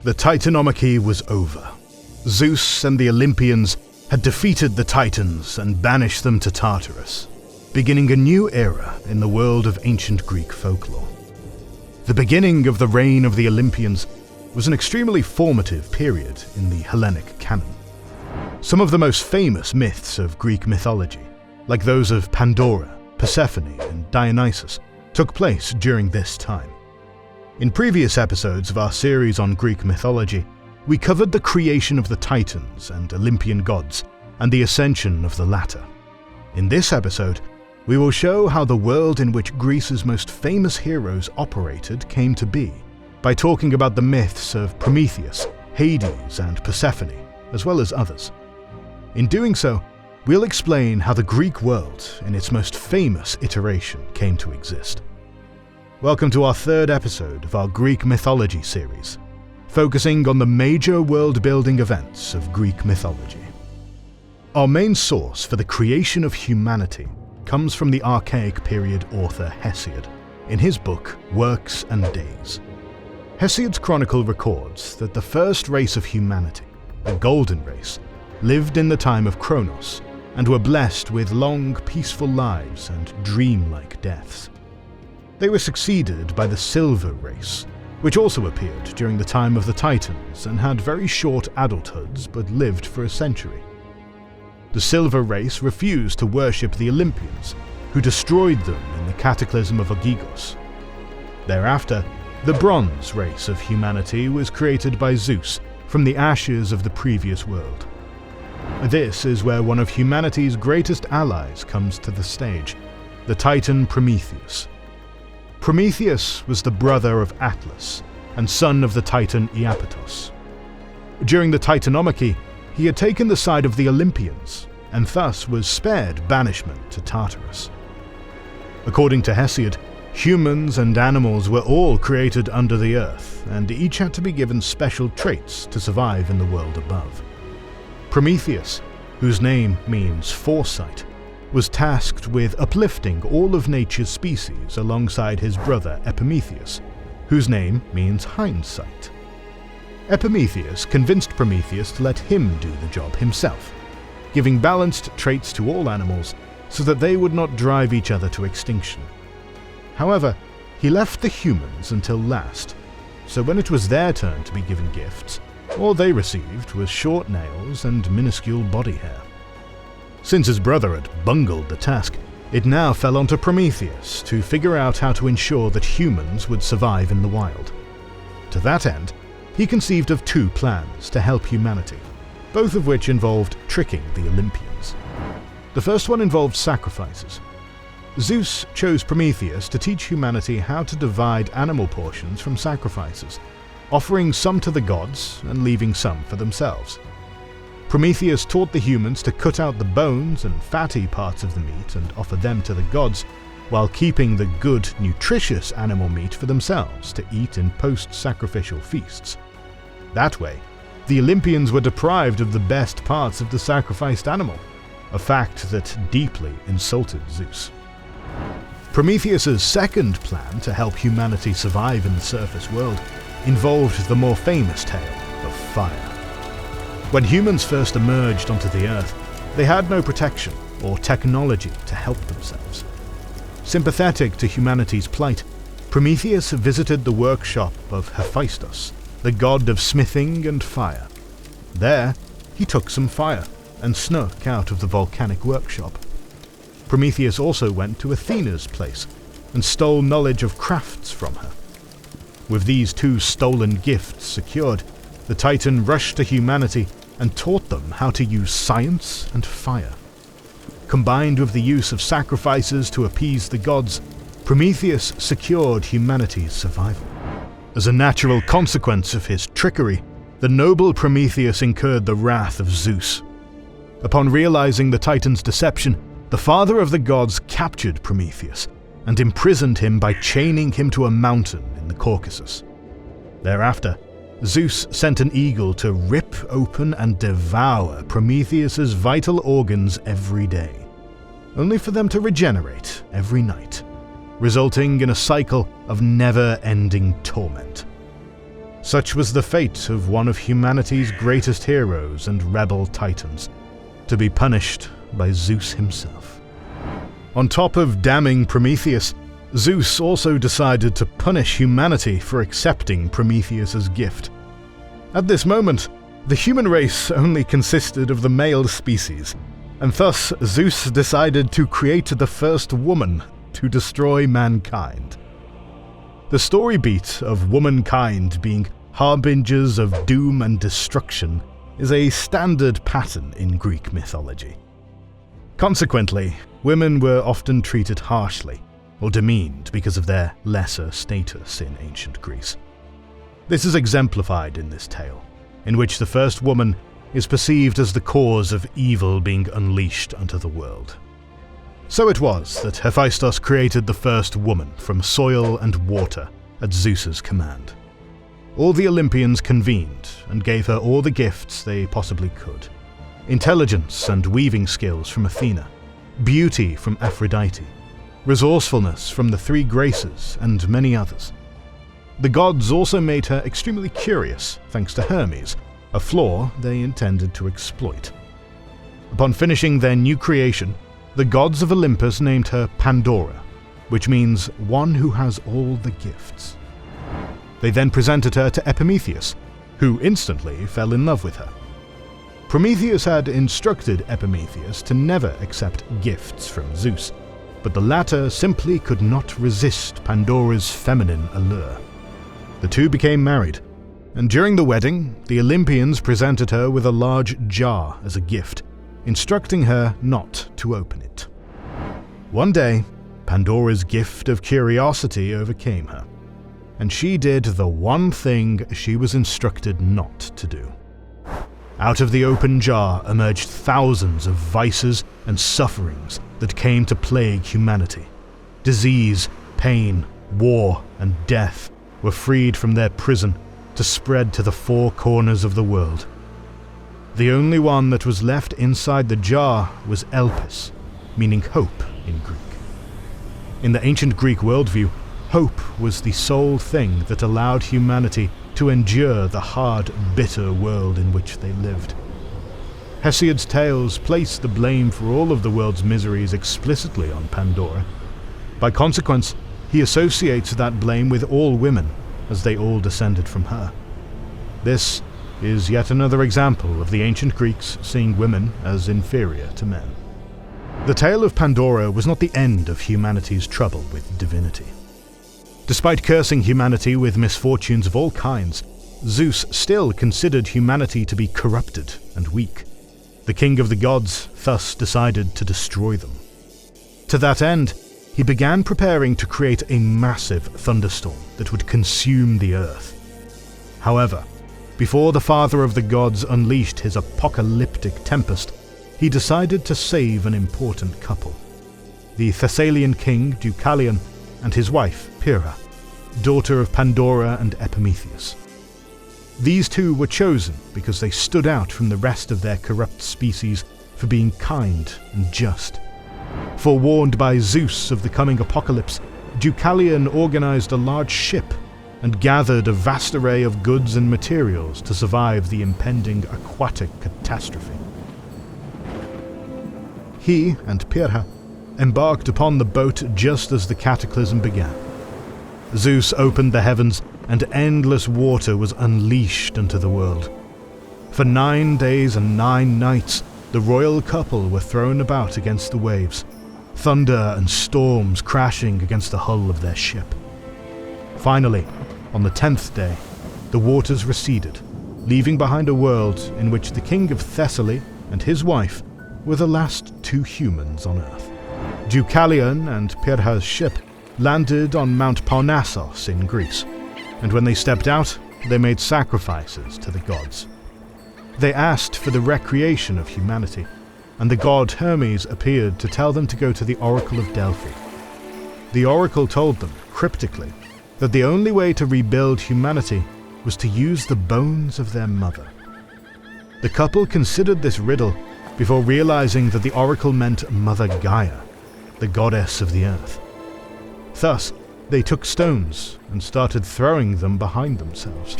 The Titanomachy was over. Zeus and the Olympians had defeated the Titans and banished them to Tartarus, beginning a new era in the world of ancient Greek folklore. The beginning of the reign of the Olympians was an extremely formative period in the Hellenic canon. Some of the most famous myths of Greek mythology, like those of Pandora, Persephone, and Dionysus, took place during this time. In previous episodes of our series on Greek mythology, we covered the creation of the Titans and Olympian gods, and the ascension of the latter. In this episode, we will show how the world in which Greece's most famous heroes operated came to be, by talking about the myths of Prometheus, Hades, and Persephone, as well as others. In doing so, we'll explain how the Greek world, in its most famous iteration, came to exist. Welcome to our third episode of our Greek mythology series, focusing on the major world-building events of Greek mythology. Our main source for the creation of humanity comes from the Archaic period author Hesiod, in his book Works and Days. Hesiod's chronicle records that the first race of humanity, the Golden Race, lived in the time of Kronos, and were blessed with long, peaceful lives and dreamlike deaths. They were succeeded by the Silver Race, which also appeared during the time of the Titans and had very short adulthoods but lived for a century. The Silver Race refused to worship the Olympians, who destroyed them in the cataclysm of Ogygia. Thereafter, the Bronze Race of humanity was created by Zeus from the ashes of the previous world. This is where one of humanity's greatest allies comes to the stage, the Titan Prometheus. Prometheus was the brother of Atlas and son of the Titan Iapetos. During the Titanomachy, he had taken the side of the Olympians, and thus was spared banishment to Tartarus. According to Hesiod, humans and animals were all created under the earth, and each had to be given special traits to survive in the world above. Prometheus, whose name means foresight, was tasked with uplifting all of nature's species alongside his brother Epimetheus, whose name means hindsight. Epimetheus convinced Prometheus to let him do the job himself, giving balanced traits to all animals so that they would not drive each other to extinction. However, he left the humans until last, so when it was their turn to be given gifts, all they received was short nails and minuscule body hair. Since his brother had bungled the task, it now fell onto Prometheus to figure out how to ensure that humans would survive in the wild. To that end, he conceived of two plans to help humanity, both of which involved tricking the Olympians. The first one involved sacrifices. Zeus chose Prometheus to teach humanity how to divide animal portions from sacrifices, offering some to the gods and leaving some for themselves. Prometheus taught the humans to cut out the bones and fatty parts of the meat and offer them to the gods, while keeping the good, nutritious animal meat for themselves to eat in post-sacrificial feasts. That way, the Olympians were deprived of the best parts of the sacrificed animal, a fact that deeply insulted Zeus. Prometheus's second plan to help humanity survive in the surface world involved the more famous tale of fire. When humans first emerged onto the Earth, they had no protection or technology to help themselves. Sympathetic to humanity's plight, Prometheus visited the workshop of Hephaestus, the god of smithing and fire. There, he took some fire and snuck out of the volcanic workshop. Prometheus also went to Athena's place and stole knowledge of crafts from her. With these two stolen gifts secured, the Titan rushed to humanity and taught them how to use science and fire. Combined with the use of sacrifices to appease the gods, Prometheus secured humanity's survival. As a natural consequence of his trickery, the noble Prometheus incurred the wrath of Zeus. Upon realizing the Titan's deception, the father of the gods captured Prometheus and imprisoned him by chaining him to a mountain in the Caucasus. Thereafter, Zeus sent an eagle to rip open and devour Prometheus's vital organs every day, only for them to regenerate every night, resulting in a cycle of never-ending torment. Such was the fate of one of humanity's greatest heroes and rebel titans, to be punished by Zeus himself. On top of damning Prometheus, Zeus also decided to punish humanity for accepting Prometheus's gift. At this moment, the human race only consisted of the male species, and thus Zeus decided to create the first woman to destroy mankind. The story beat of womankind being harbingers of doom and destruction is a standard pattern in Greek mythology. Consequently, women were often treated harshly or demeaned because of their lesser status in ancient Greece. This is exemplified in this tale, in which the first woman is perceived as the cause of evil being unleashed unto the world. So it was that Hephaestus created the first woman from soil and water at Zeus's command. All the Olympians convened and gave her all the gifts they possibly could. Intelligence and weaving skills from Athena, beauty from Aphrodite, resourcefulness from the three Graces, and many others. The gods also made her extremely curious, thanks to Hermes, a flaw they intended to exploit. Upon finishing their new creation, the gods of Olympus named her Pandora, which means one who has all the gifts. They then presented her to Epimetheus, who instantly fell in love with her. Prometheus had instructed Epimetheus to never accept gifts from Zeus, but the latter simply could not resist Pandora's feminine allure. The two became married, and during the wedding, the Olympians presented her with a large jar as a gift, instructing her not to open it. One day, Pandora's gift of curiosity overcame her, and she did the one thing she was instructed not to do. Out of the open jar emerged thousands of vices and sufferings that came to plague humanity. Disease, pain, war, and death were freed from their prison to spread to the four corners of the world. The only one that was left inside the jar was Elpis, meaning hope in Greek. In the ancient Greek worldview, hope was the sole thing that allowed humanity to endure the hard, bitter world in which they lived. Hesiod's tales place the blame for all of the world's miseries explicitly on Pandora. By consequence, he associates that blame with all women, as they all descended from her. This is yet another example of the ancient Greeks seeing women as inferior to men. The tale of Pandora was not the end of humanity's trouble with divinity. Despite cursing humanity with misfortunes of all kinds, Zeus still considered humanity to be corrupted and weak. The king of the gods thus decided to destroy them. To that end, he began preparing to create a massive thunderstorm that would consume the earth. However, before the father of the gods unleashed his apocalyptic tempest, he decided to save an important couple: the Thessalian king Deucalion and his wife Pyrrha, daughter of Pandora and Epimetheus. These two were chosen because they stood out from the rest of their corrupt species for being kind and just. Forewarned by Zeus of the coming apocalypse, Deucalion organized a large ship and gathered a vast array of goods and materials to survive the impending aquatic catastrophe. He and Pyrrha embarked upon the boat just as the cataclysm began. Zeus opened the heavens, and endless water was unleashed into the world. For 9 days and 9 nights, the royal couple were thrown about against the waves, thunder and storms crashing against the hull of their ship. Finally, on the 10th day, the waters receded, leaving behind a world in which the king of Thessaly and his wife were the last 2 humans on Earth. Deucalion and Pyrrha's ship landed on Mount Parnassos in Greece, and when they stepped out, they made sacrifices to the gods. They asked for the recreation of humanity, and the god Hermes appeared to tell them to go to the Oracle of Delphi. The oracle told them, cryptically, that the only way to rebuild humanity was to use the bones of their mother. The couple considered this riddle before realizing that the oracle meant Mother Gaia, the goddess of the earth. Thus, they took stones and started throwing them behind themselves.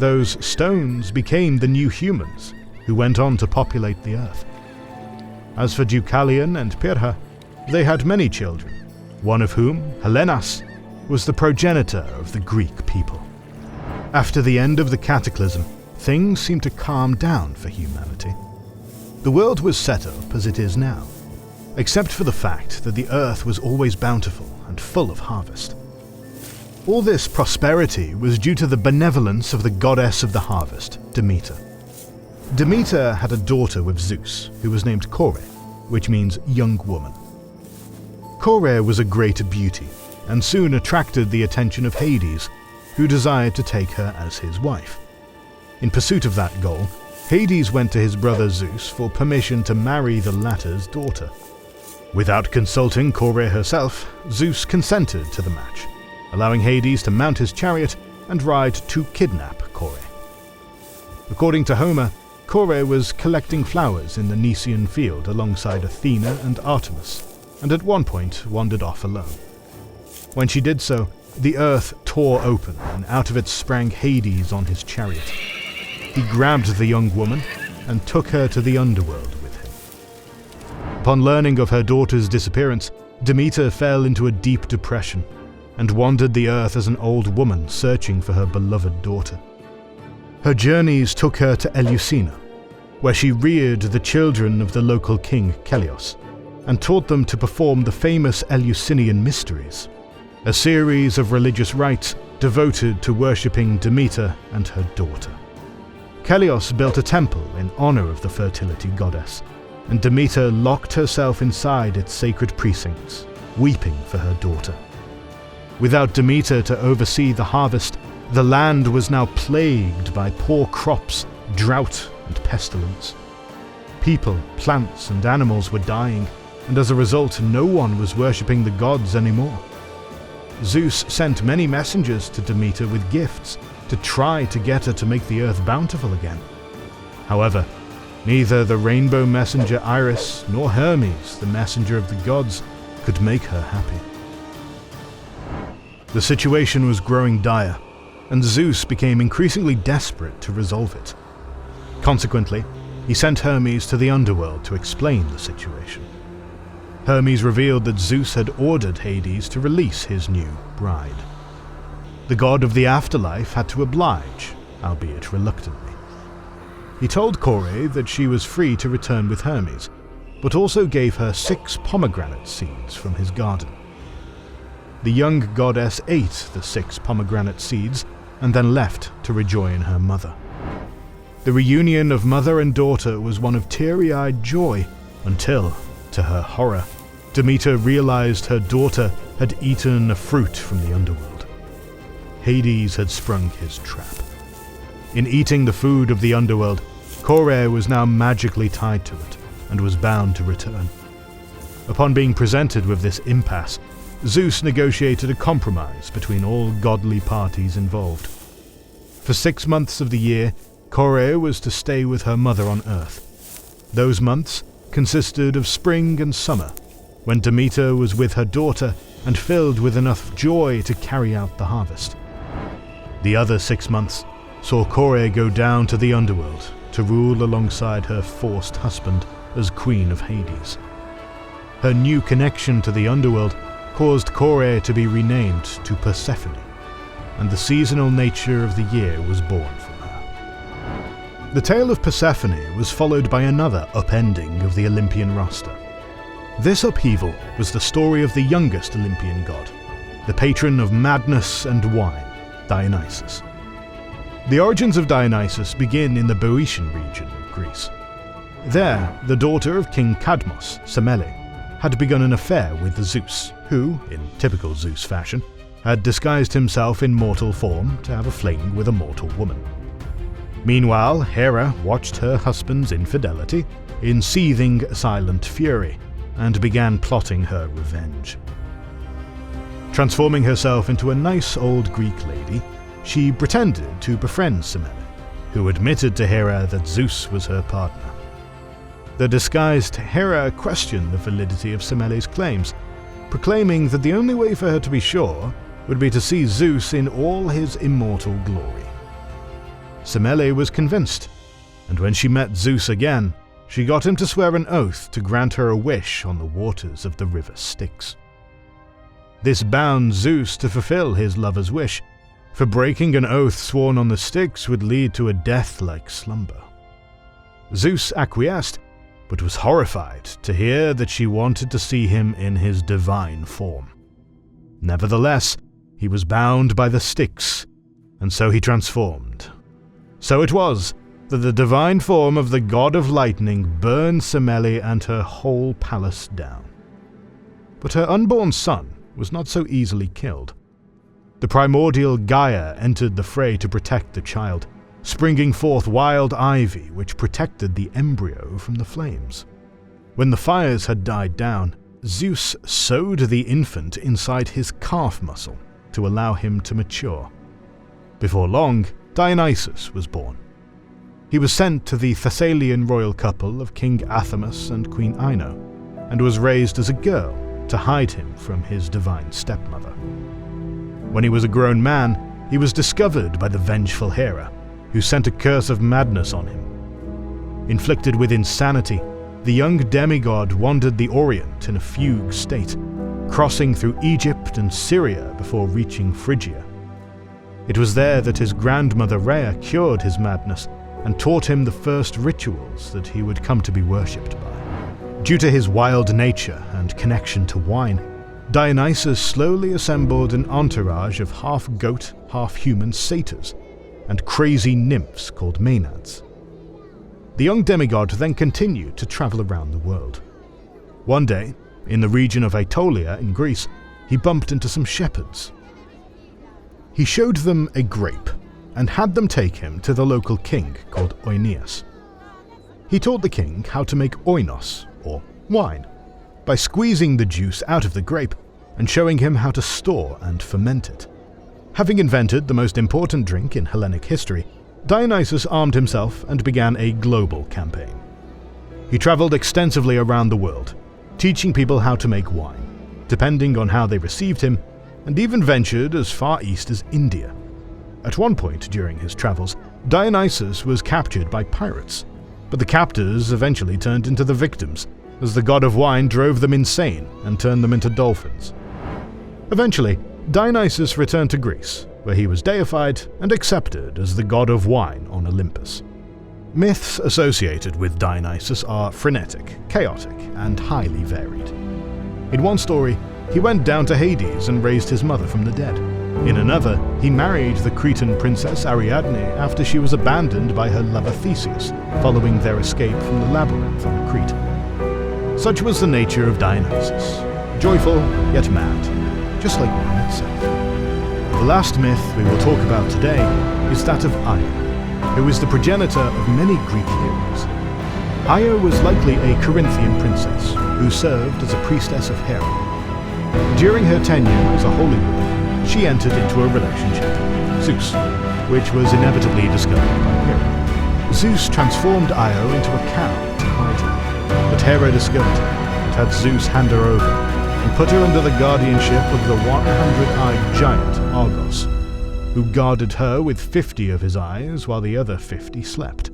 Those stones became the new humans, who went on to populate the earth. As for Deucalion and Pyrrha, they had many children, one of whom, Helenas, was the progenitor of the Greek people. After the end of the cataclysm, things seemed to calm down for humanity. The world was set up as it is now, except for the fact that the earth was always bountiful and full of harvest. All this prosperity was due to the benevolence of the goddess of the harvest, Demeter. Demeter had a daughter with Zeus, who was named Kore, which means young woman. Kore was a great beauty, and soon attracted the attention of Hades, who desired to take her as his wife. In pursuit of that goal, Hades went to his brother Zeus for permission to marry the latter's daughter. Without consulting Kore herself, Zeus consented to the match, allowing Hades to mount his chariot and ride to kidnap Kore. According to Homer, Kore was collecting flowers in the Nysian field alongside Athena and Artemis, and at one point wandered off alone. When she did so, the earth tore open, and out of it sprang Hades on his chariot. He grabbed the young woman and took her to the underworld with him. Upon learning of her daughter's disappearance, Demeter fell into a deep depression and wandered the earth as an old woman searching for her beloved daughter. Her journeys took her to Eleusina, where she reared the children of the local king Kelios, and taught them to perform the famous Eleusinian mysteries, a series of religious rites devoted to worshipping Demeter and her daughter. Kelios built a temple in honor of the fertility goddess, and Demeter locked herself inside its sacred precincts, weeping for her daughter. Without Demeter to oversee the harvest, the land was now plagued by poor crops, drought, and pestilence. People, plants, and animals were dying, and as a result, no one was worshipping the gods anymore. Zeus sent many messengers to Demeter with gifts to try to get her to make the earth bountiful again. However, neither the rainbow messenger Iris nor Hermes, the messenger of the gods, could make her happy. The situation was growing dire, and Zeus became increasingly desperate to resolve it. Consequently, he sent Hermes to the underworld to explain the situation. Hermes revealed that Zeus had ordered Hades to release his new bride. The god of the afterlife had to oblige, albeit reluctantly. He told Kore that she was free to return with Hermes, but also gave her 6 pomegranate seeds from his garden. The young goddess ate the 6 pomegranate seeds and then left to rejoin her mother. The reunion of mother and daughter was one of teary-eyed joy until, to her horror, Demeter realized her daughter had eaten a fruit from the underworld. Hades had sprung his trap. In eating the food of the underworld, Kore was now magically tied to it and was bound to return. Upon being presented with this impasse, Zeus negotiated a compromise between all godly parties involved. For 6 months of the year, Kore was to stay with her mother on Earth. Those months consisted of spring and summer, when Demeter was with her daughter and filled with enough joy to carry out the harvest. The other 6 months saw Kore go down to the underworld to rule alongside her forced husband as Queen of Hades. Her new connection to the underworld caused Kore to be renamed to Persephone, and the seasonal nature of the year was born from her. The tale of Persephone was followed by another upending of the Olympian roster. This upheaval was the story of the youngest Olympian god, the patron of madness and wine, Dionysus. The origins of Dionysus begin in the Boeotian region of Greece. There, the daughter of King Cadmos, Semele, had begun an affair with Zeus, who, in typical Zeus fashion, had disguised himself in mortal form to have a fling with a mortal woman. Meanwhile, Hera watched her husband's infidelity in seething silent fury, and began plotting her revenge. Transforming herself into a nice old Greek lady, she pretended to befriend Semele, who admitted to Hera that Zeus was her partner. The disguised Hera questioned the validity of Semele's claims, proclaiming that the only way for her to be sure would be to see Zeus in all his immortal glory. Semele was convinced, and when she met Zeus again, she got him to swear an oath to grant her a wish on the waters of the river Styx. This bound Zeus to fulfill his lover's wish, for breaking an oath sworn on the Styx would lead to a death-like slumber. Zeus acquiesced, but was horrified to hear that she wanted to see him in his divine form. Nevertheless, he was bound by the Styx, and so he transformed. So it was that the divine form of the god of lightning burned Semele and her whole palace down. But her unborn son was not so easily killed. The primordial Gaia entered the fray to protect the child, springing forth wild ivy which protected the embryo from the flames. When the fires had died down, Zeus sewed the infant inside his calf muscle to allow him to mature. Before long, Dionysus was born. He was sent to the Thessalian royal couple of King Athamas and Queen Ino, and was raised as a girl to hide him from his divine stepmother. When he was a grown man, he was discovered by the vengeful Hera, who sent a curse of madness on him. Inflicted with insanity, the young demigod wandered the Orient in a fugue state, crossing through Egypt and Syria before reaching Phrygia. It was there that his grandmother Rhea cured his madness and taught him the first rituals that he would come to be worshipped by. Due to his wild nature and connection to wine, Dionysus slowly assembled an entourage of half-goat, half-human satyrs, and crazy nymphs called Maenads. The young demigod then continued to travel around the world. One day, in the region of Aetolia in Greece, he bumped into some shepherds. He showed them a grape, and had them take him to the local king called Oeneus. He taught the king how to make oinos, or wine, by squeezing the juice out of the grape and showing him how to store and ferment it. Having invented the most important drink in Hellenic history, Dionysus armed himself and began a global campaign. He traveled extensively around the world, teaching people how to make wine, depending on how they received him, and even ventured as far east as India. At one point during his travels, Dionysus was captured by pirates, but the captors eventually turned into the victims, as the god of wine drove them insane and turned them into dolphins. Eventually, Dionysus returned to Greece, where he was deified and accepted as the god of wine on Olympus. Myths associated with Dionysus are frenetic, chaotic, and highly varied. In one story, he went down to Hades and raised his mother from the dead. In another, he married the Cretan princess Ariadne after she was abandoned by her lover Theseus, following their escape from the labyrinth on Crete. Such was the nature of Dionysus, joyful yet mad, just like wine itself. The last myth we will talk about today is that of Io, who is the progenitor of many Greek heroes. Io was likely a Corinthian princess who served as a priestess of Hera. During her tenure as a holy woman, she entered into a relationship with Zeus, which was inevitably discovered by Hera. Zeus transformed Io into a cow to hide her, but Hera discovered her and had Zeus hand her over and put her under the guardianship of the 100-eyed giant Argos, who guarded her with 50 of his eyes while the other 50 slept.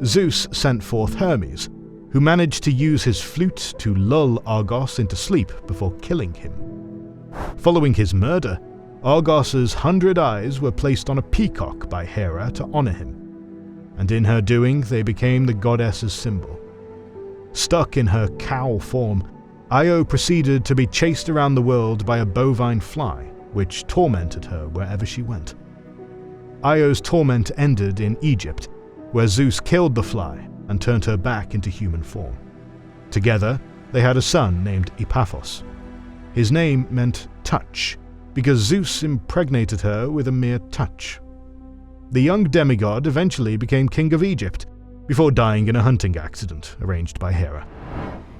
Zeus sent forth Hermes, who managed to use his flute to lull Argos into sleep before killing him. Following his murder, Argos's 100 eyes were placed on a peacock by Hera to honor him, and in her doing they became the goddess's symbol. Stuck in her cow form, Io proceeded to be chased around the world by a bovine fly, which tormented her wherever she went. Io's torment ended in Egypt, where Zeus killed the fly and turned her back into human form. Together, they had a son named Epaphos. His name meant touch, because Zeus impregnated her with a mere touch. The young demigod eventually became king of Egypt, before dying in a hunting accident arranged by Hera.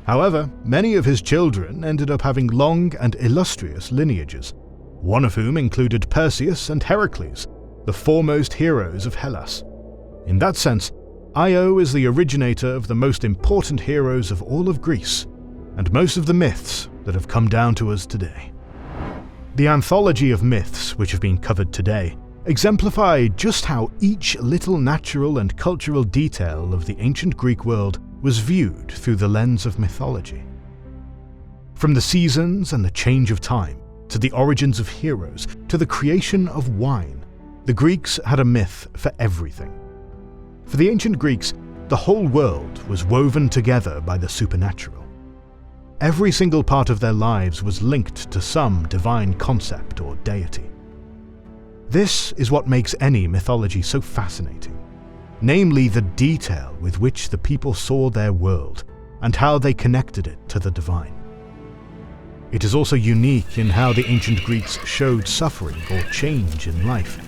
However, many of his children ended up having long and illustrious lineages, one of whom included Perseus and Heracles, the foremost heroes of Hellas. In that sense, Io is the originator of the most important heroes of all of Greece, and most of the myths that have come down to us today. The anthology of myths which have been covered today exemplify just how each little natural and cultural detail of the ancient Greek world was viewed through the lens of mythology. From the seasons and the change of time, to the origins of heroes, to the creation of wine, the Greeks had a myth for everything. For the ancient Greeks, the whole world was woven together by the supernatural. Every single part of their lives was linked to some divine concept or deity. This is what makes any mythology so fascinating, namely the detail with which the people saw their world and how they connected it to the divine. It is also unique in how the ancient Greeks showed suffering or change in life,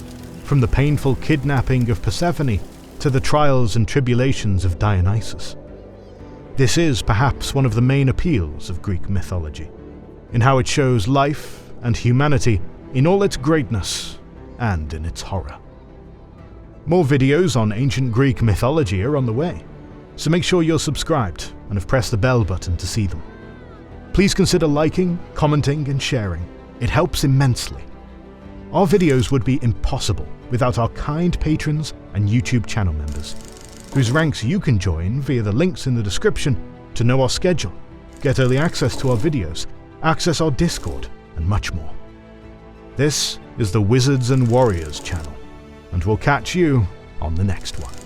from the painful kidnapping of Persephone to the trials and tribulations of Dionysus. This is perhaps one of the main appeals of Greek mythology, in how it shows life and humanity in all its greatness and in its horror. More videos on ancient Greek mythology are on the way, so make sure you're subscribed and have pressed the bell button to see them. Please consider liking, commenting, and sharing. It helps immensely. Our videos would be impossible without our kind patrons and YouTube channel members, whose ranks you can join via the links in the description to know our schedule, get early access to our videos, access our Discord, and much more. This is the Wizards and Warriors channel, and we'll catch you on the next one.